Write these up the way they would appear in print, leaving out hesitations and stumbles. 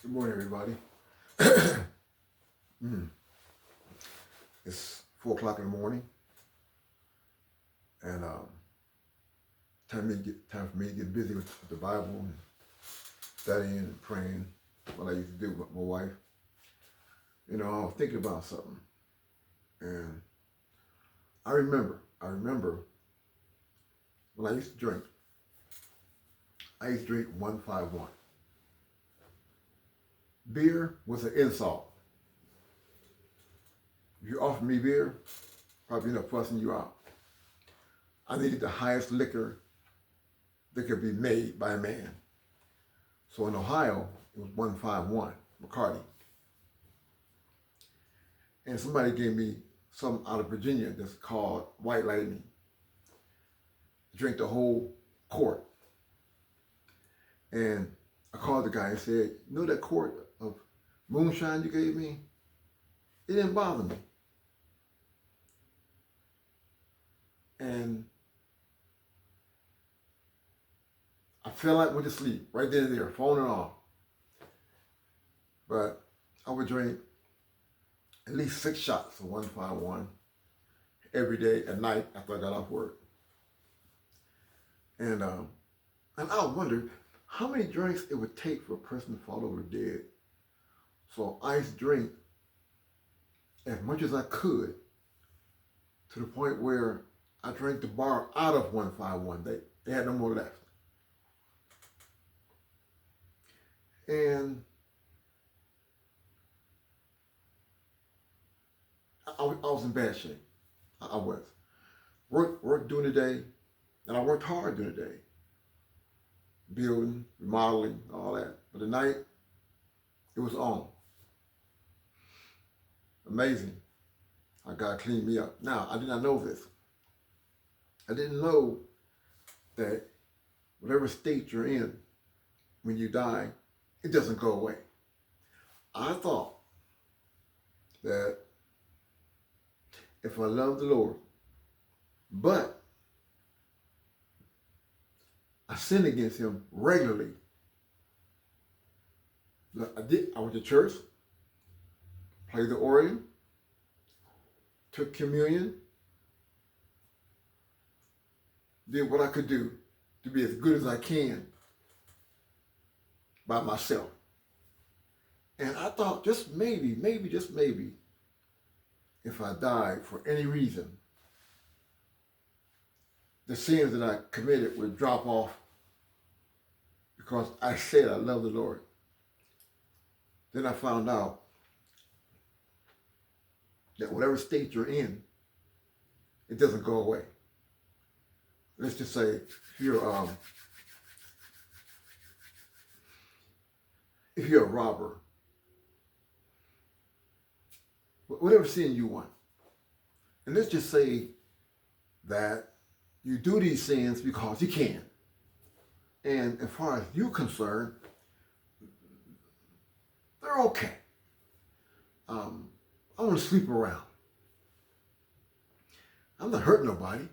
Good morning, everybody. It's 4 o'clock in the morning, and time for me to get busy with the Bible and studying and praying. What I used to do with my wife. You know, I was thinking about something, and I remember when I used to drink. I used to drink 151. Beer was an insult. If you offered me beer, probably end up fussing you out. I needed the highest liquor that could be made by a man. So in Ohio, it was 151, Bacardi. And somebody gave me some out of Virginia that's called White Lightning. Drink the whole quart. And I called the guy and said, you know that quart of moonshine you gave me? It didn't bother me. And I fell out, went to sleep, right then and there, phone and all. But I would drink at least 6 shots of 151 every day at night after I got off work. And I wondered how many drinks it would take for a person to fall over dead. So I used to drink as much as I could to the point where I drank the bar out of 151. They had no more left. And I was in bad shape. I was. Worked during the day, and I worked hard during the day. Building, remodeling, all that. But at night, it was on. Amazing how God cleaned me up. Now, I did not know this. I didn't know that whatever state you're in when you die, it doesn't go away. I thought that if I love the Lord, but I sin against him regularly. I went to church, played the organ, took communion, did what I could do to be as good as I can by myself. And I thought just maybe, if I died for any reason, the sins that I committed would drop off because I said I love the Lord. Then I found out that whatever state you're in, it doesn't go away. Let's just say if you're a robber, whatever sin you want, and let's just say that you do these sins because you can. And as far as you're concerned, they're okay. I want to sleep around. I'm not hurting nobody.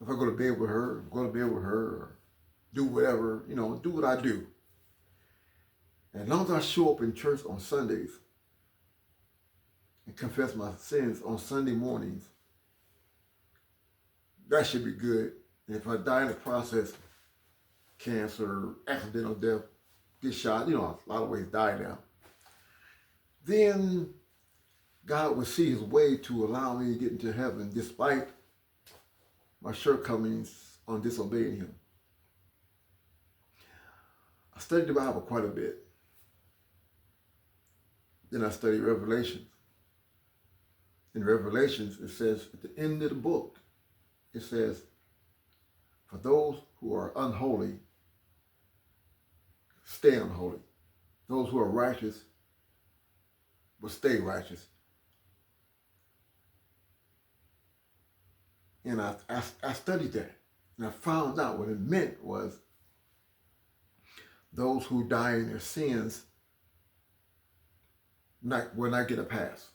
If I go to bed with her, or do whatever, do what I do. And as long as I show up in church on Sundays and confess my sins on Sunday mornings, that should be good. And if I die in the process, cancer, accidental death, get shot, a lot of ways die now, then God would see his way to allow me to get into heaven despite my shortcomings on disobeying him. I studied the Bible quite a bit. Then I studied Revelations. In Revelations, it says at the end of the book, it says, for those who are unholy, stay unholy. Those who are righteous will stay righteous. And I studied that. And I found out what it meant was those who die in their sins will not get a pass.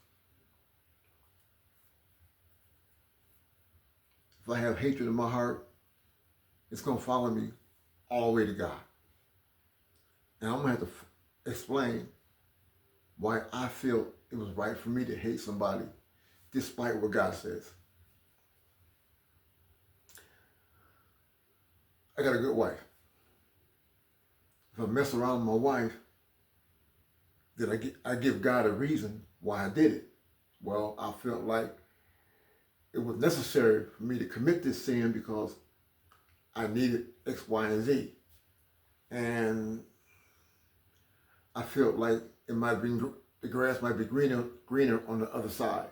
If I have hatred in my heart, it's going to follow me all the way to God. And I'm going to have to explain why I feel it was right for me to hate somebody despite what God says. I got a good wife. If I mess around with my wife, then I give God a reason why I did it. Well, I felt like it was necessary for me to commit this sin because I needed X, Y, and Z. And I felt like it might be, the grass might be greener on the other side.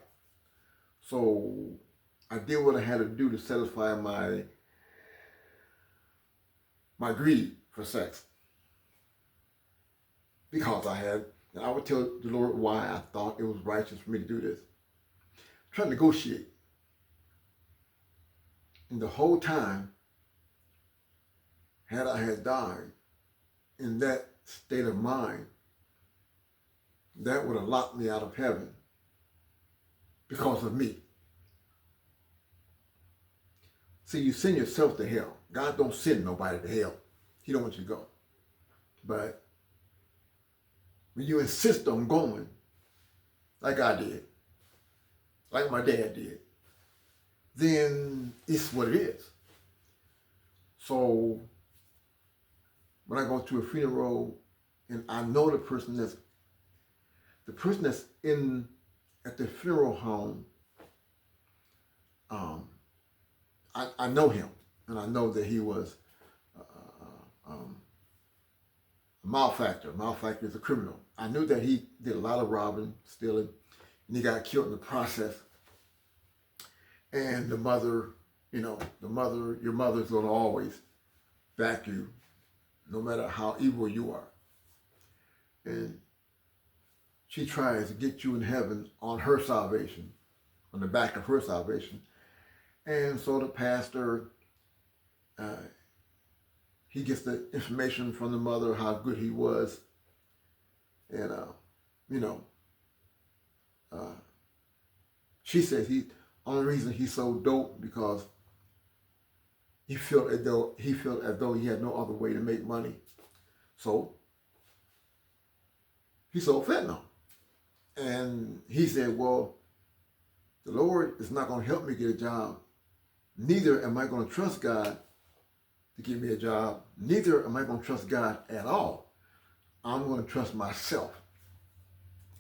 So I did what I had to do to satisfy my greed for sex. Because and I would tell the Lord why I thought it was righteous for me to do this. Trying to negotiate. And the whole time, had I had died in that state of mind, that would have locked me out of heaven because of me. See, you send yourself to hell. God don't send nobody to hell. He don't want you to go. But when you insist on going, like I did, like my dad did, then it's what it is. So when I go to a funeral and I know the person that's in at the funeral home, I know him, and I know that he was a malefactor. Malefactor is a criminal. I knew that he did a lot of robbing, stealing, and he got killed in the process. And the mother, your mother's going to always back you, no matter how evil you are. And she tries to get you in heaven on her salvation, on the back of her salvation. And so the pastor, he gets the information from the mother, how good he was. And, she says only reason he's so dope because he felt as though he had no other way to make money. So he sold fentanyl. And he said, well, the Lord is not going to help me get a job. Neither am I going to trust God to give me a job. Neither am I going to trust God at all. I'm going to trust myself.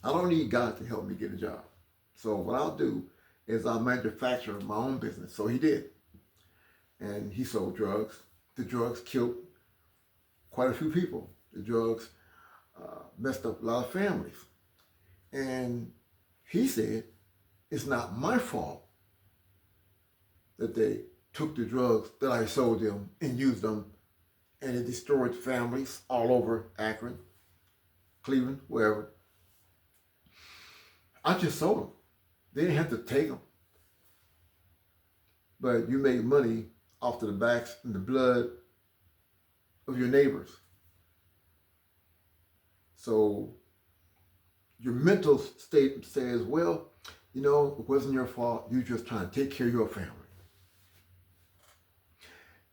I don't need God to help me get a job. So what I'll do is I'll manufacture my own business. So he did. And he sold drugs. The drugs killed quite a few people. The drugs messed up a lot of families. And he said, it's not my fault that they took the drugs that I sold them and used them, and it destroyed families all over Akron, Cleveland, wherever. I just sold them. They didn't have to take them. But you made money off of the backs and the blood of your neighbors. So your mental state says, well, it wasn't your fault. You're just trying to take care of your family.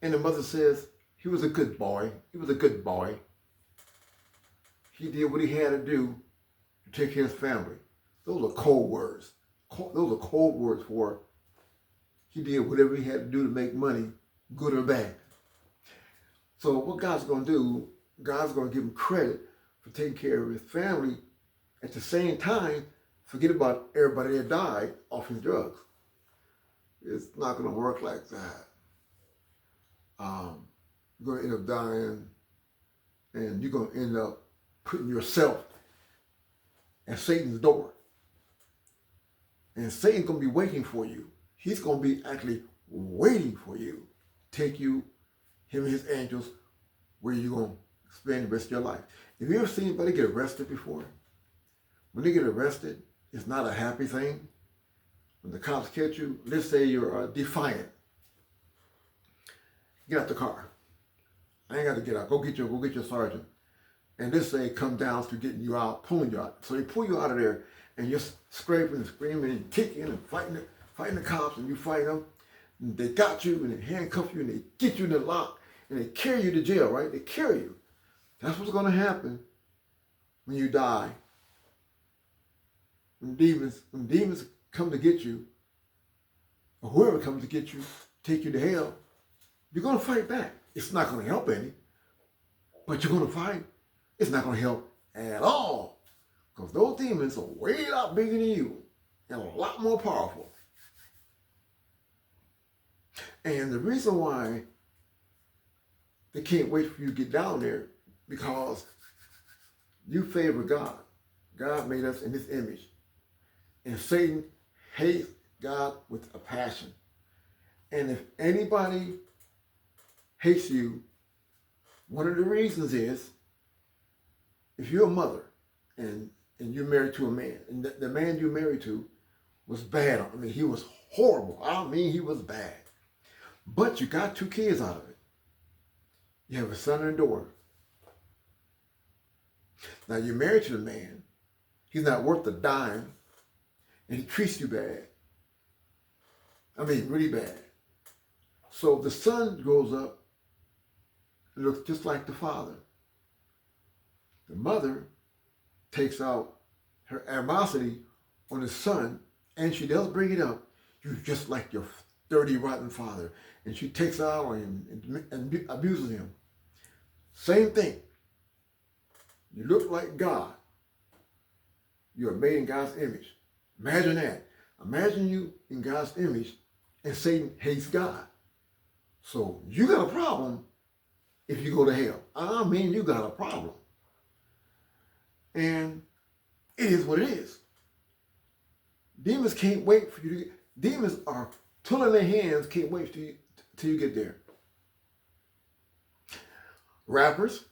And the mother says, he was a good boy. He was a good boy. He did what he had to do to take care of his family. Those are cold words. Those are cold words for he did whatever he had to do to make money, good or bad. So what God's going to do, God's going to give him credit for taking care of his family. At the same time, forget about everybody that died off his drugs. It's not going to work like that. You're going to end up dying, and you're going to end up putting yourself at Satan's door. And Satan's going to be waiting for you. He's going to be actually waiting for you. Take you, him and his angels, where you're going to spend the rest of your life. Have you ever seen anybody get arrested before? When they get arrested, it's not a happy thing. When the cops catch you, let's say you're defiant. Get out the car. I ain't got to get out. Go get your sergeant. And let's say come down to getting you out, pulling you out. So they pull you out of there, and you're scraping and screaming and kicking and fighting the cops, and you fight them. And they got you, and they handcuff you, and they get you in the lock, and they carry you to jail, right? They carry you. That's what's going to happen when you die, when demons come to get you, or whoever comes to get you, take you to hell, you're going to fight back. It's not going to help any, but you're going to fight. It's not going to help at all, because those demons are way a lot bigger than you and a lot more powerful. And the reason why they can't wait for you to get down there, because you favor God. God made us in His image. And Satan hates God with a passion. And if anybody hates you, one of the reasons is, if you're a mother and you're married to a man, and the man you married to was bad. I mean, he was horrible. I mean, he was bad. But you got 2 kids out of it. You have a son and a daughter. Now you're married to the man. He's not worth a dime. And he treats you bad. I mean, really bad. So the son grows up and looks just like the father. The mother takes out her animosity on the son, and she does bring it up. You're just like your dirty, rotten father. And she takes out on him and abuses him. Same thing. You look like God. You are made in God's image. Imagine that. Imagine you in God's image, and Satan hates God. So you got a problem if you go to hell. I mean, you got a problem. And it is what it is. Demons can't wait for you to get, demons are pulling their hands, can't wait till you get there. Rappers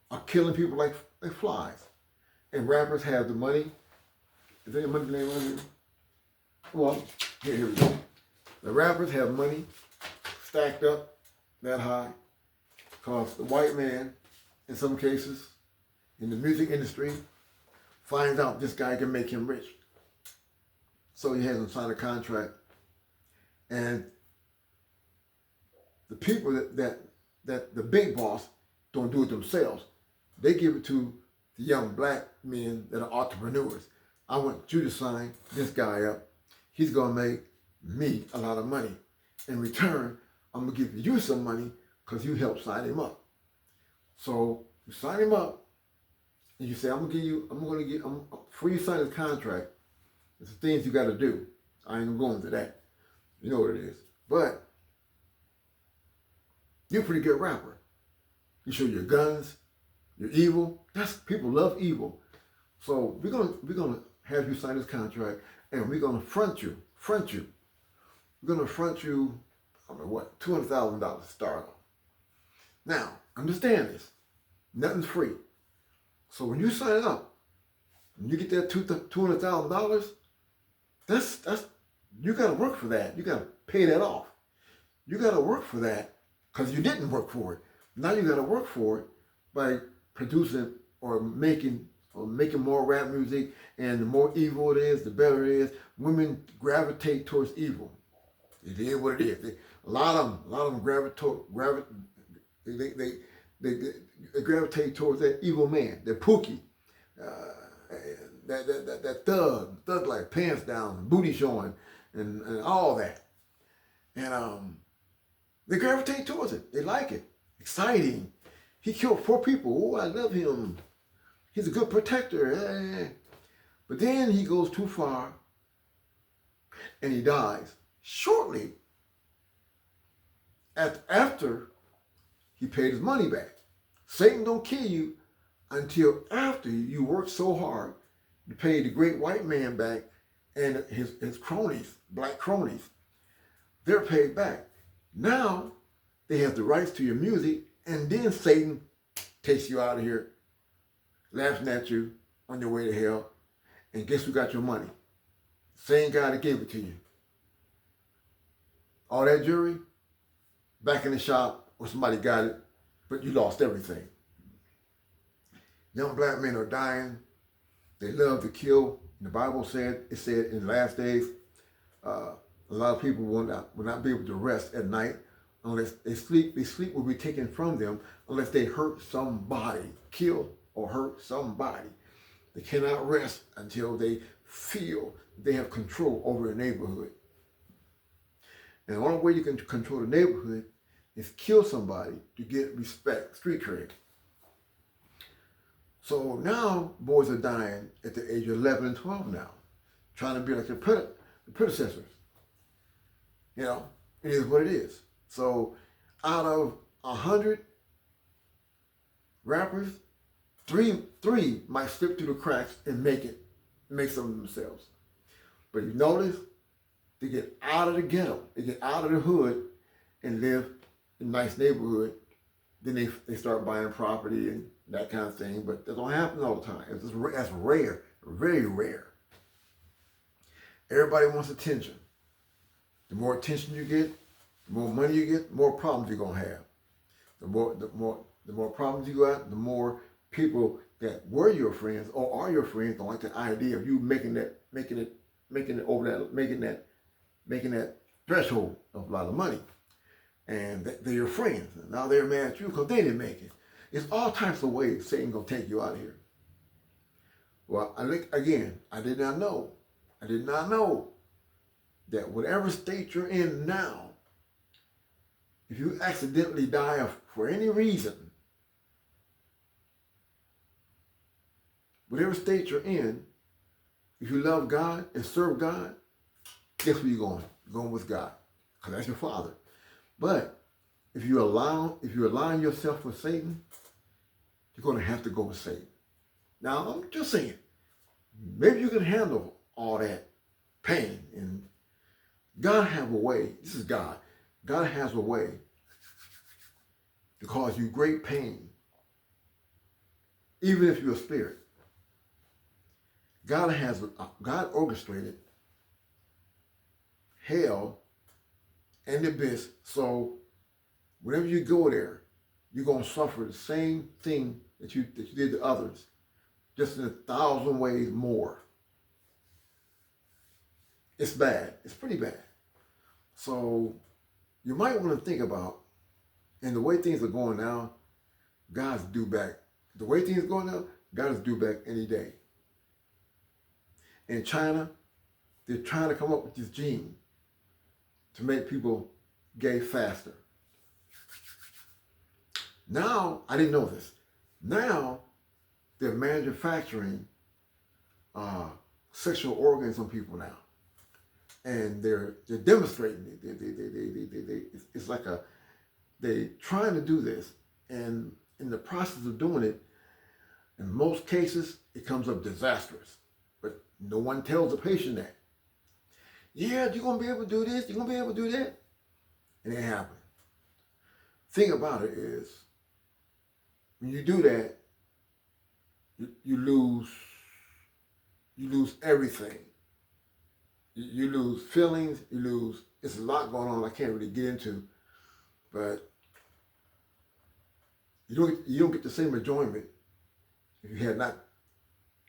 are killing people like flies. And rappers have the money. Is there any money name on here? Well, here we go. The rappers have money stacked up that high because the white man, in some cases, in the music industry, finds out this guy can make him rich. So he has him sign a contract. And the people that the big boss don't do it themselves. They give it to the young black men that are entrepreneurs. I want you to sign this guy up. He's going to make me a lot of money. In return, I'm going to give you some money because you helped sign him up. So you sign him up, and you say, before you sign this contract, there's some things you got to do. I ain't going into that. You know what it is. But you're a pretty good rapper. You show your guns, you're evil. People love evil. So we're gonna have you sign this contract, and we're gonna front you. We're gonna front you, I don't know what, $200,000 to start off. Now, understand this. Nothing's free. So when you sign up, and you get that $200,000, that's you gotta work for that. You gotta pay that off. You gotta work for that because you didn't work for it. Now you gotta work for it by producing or making more rap music, and the more evil it is, the better it is. Women gravitate towards evil. It is what it is. A lot of them they gravitate towards that evil man, that Pookie, that thug like pants down, booty showing, and all that. And they gravitate towards it. They like it. Exciting. He killed 4 people. Oh, I love him. He's a good protector. But then he goes too far and he dies shortly after he paid his money back. Satan don't kill you until after you work so hard to pay the great white man back and his cronies, black cronies. They're paid back. Now they have the rights to your music, and then Satan takes you out of here, laughing at you on your way to hell, and guess who got your money? Same guy that gave it to you. All that jewelry, back in the shop, or somebody got it, but you lost everything. Young black men are dying. They love to kill. The Bible said in the last days, a lot of people will not be able to rest at night unless they sleep. Their sleep will be taken from them unless they hurt somebody, kill or hurt somebody. They cannot rest until they feel they have control over the neighborhood. And the only way you can control the neighborhood is kill somebody to get respect, street cred. So now boys are dying at the age of 11 and 12 now, trying to be like the predecessors. You know, it is what it is. So out of 100 rappers, three might slip through the cracks and make some of themselves. But you notice, they get out of the ghetto, they get out of the hood and live in a nice neighborhood. Then they start buying property and that kind of thing. But that don't happen all the time. That's rare, very rare. Everybody wants attention. The more attention you get, the more money you get, the more problems you're gonna have. The more problems you got, the more people that were your friends or are your friends don't like the idea of you making that threshold of a lot of money. And they're your friends. And now they're mad at you because they didn't make it. It's all types of ways Satan gonna take you out of here. Well, I did not know that whatever state you're in now, if you accidentally die for any reason, whatever state you're in, if you love God and serve God, guess where you're going? You're going with God, because that's your Father. But if you're aligning yourself with Satan, you're going to have to go with Satan. Now, I'm just saying, maybe you can handle all that pain. And God have a way. This is God. God has a way to cause you great pain, even if you're a spirit. God orchestrated hell and the abyss, so whenever you go there, you're going to suffer the same thing that you did to others, just in 1,000 ways more. It's bad. It's pretty bad. So you might want to think about, and the way things are going now, God's due back. The way things are going now, God is due back any day. In China, they're trying to come up with this gene to make people gay faster. Now, I didn't know this. Now, they're manufacturing sexual organs on people now. And they're demonstrating it. It's like they're trying to do this. And in the process of doing it, in most cases, it comes up disastrous. But no one tells the patient that. Yeah, you're going to be able to do this, you're going to be able to do that. And it happens. Thing about it is, when you do that, you lose everything. You lose feelings, it's a lot going on I can't really get into, but you don't get the same enjoyment if you had not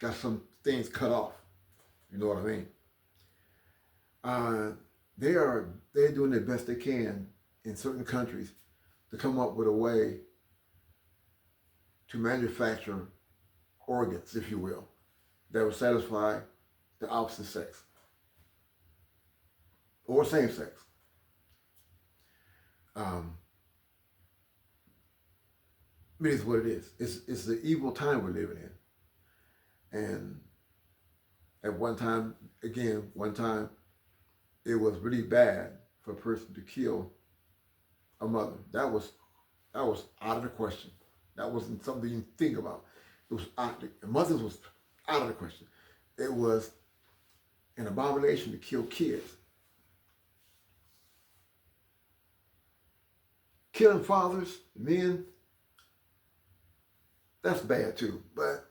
got some things cut off. You know what I mean? They're doing the best they can in certain countries to come up with a way to manufacture organs, if you will, that will satisfy the opposite sex or same sex. It is what it is. It's the evil time we're living in. And at one time, it was really bad for a person to kill a mother. That was out of the question. That wasn't something you think about. It was mothers was out of the question. It was an abomination to kill kids. Killing fathers, men, that's bad too. But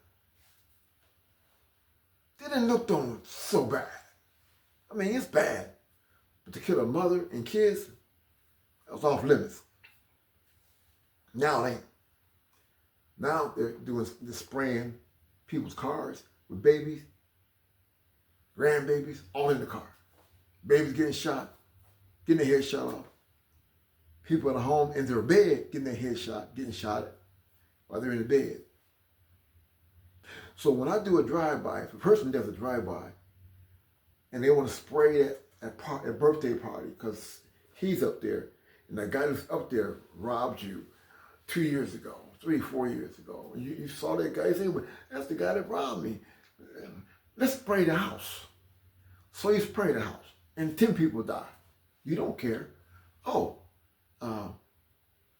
they didn't look on so bad. I mean, it's bad. But to kill a mother and kids, that was off limits. Now it ain't. Now they're spraying people's cars with babies, grandbabies, all in the car. Babies getting shot, getting their head shot off. People at home in their bed getting their head shot, getting shot at while they're in the bed. So when I do a drive-by, if a person does a drive-by and they want to spray it at birthday party because he's up there and that guy that's up there robbed you 2 years ago, 3, 4 years ago. And you saw that guy, you say, well, that's the guy that robbed me. Let's spray the house. So you spray the house and 10 people die. You don't care. Oh,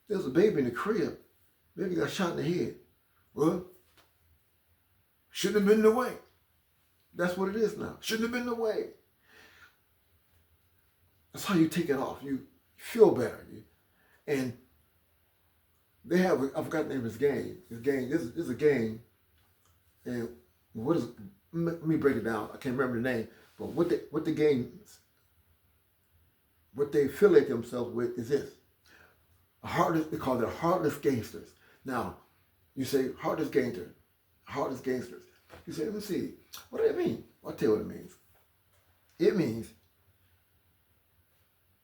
there's a baby in the crib. Baby got shot in the head. Well, shouldn't have been the way. That's what it is now. Shouldn't have been the way. That's how you take it off. You feel better. And they have, I forgot the name of this game. This is a game. And what is, let me break it down. I can't remember the name. But what the games, what they affiliate themselves with is this. They call it heartless gangsters. Now, you say heartless gangsters. You say, let me see, what do that mean? I'll tell you what it means. It means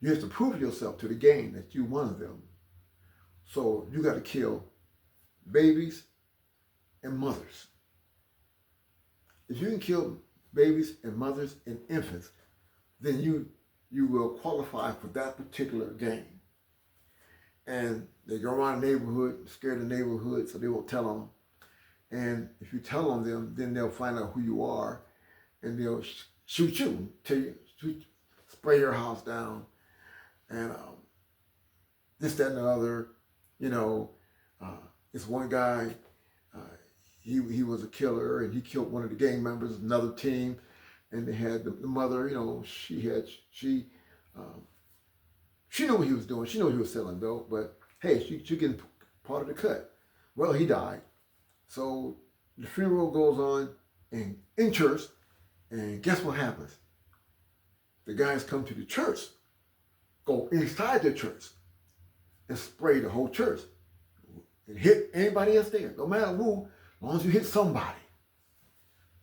you have to prove yourself to the gang that you're one of them. So you got to kill babies and mothers. If you can kill babies and mothers and infants, then you will qualify for that particular game. And they go around the neighborhood, scare the neighborhood, so they won't tell them. And if you tell on them, then they'll find out who you are, and they'll shoot you, spray your house down, and this, that, and the other. You know, this one guy, he was a killer, and he killed one of the gang members of another team, and they had the mother. You know, she knew what he was doing. She knew he was selling dope, but hey, she getting part of the cut. Well, he died. So the funeral goes on in church, and guess what happens? The guys come to the church, go inside the church, and spray the whole church. And hit anybody else there, no matter who, as long as you hit somebody.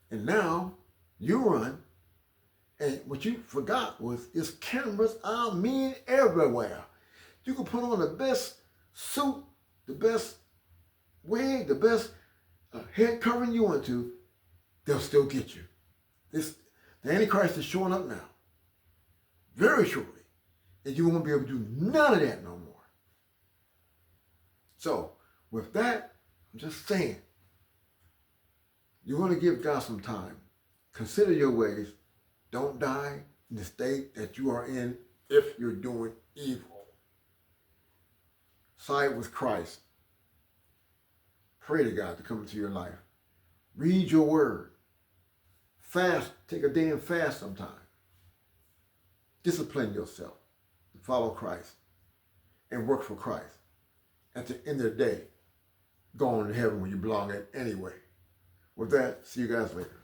And now you run, and what you forgot was it's cameras, I mean, everywhere. You can put on the best suit, the best wig, the best head covering you want to, they'll still get you. The Antichrist is showing up now, very shortly, and you won't be able to do none of that no more. So, with that, I'm just saying, you want to give God some time. Consider your ways. Don't die in the state that you are in if you're doing evil. Side with Christ. Pray to God to come into your life. Read your word. Fast. Take a day and fast sometime. Discipline yourself to follow Christ and work for Christ. At the end of the day, go on to heaven when you belong at anyway. With that, see you guys later.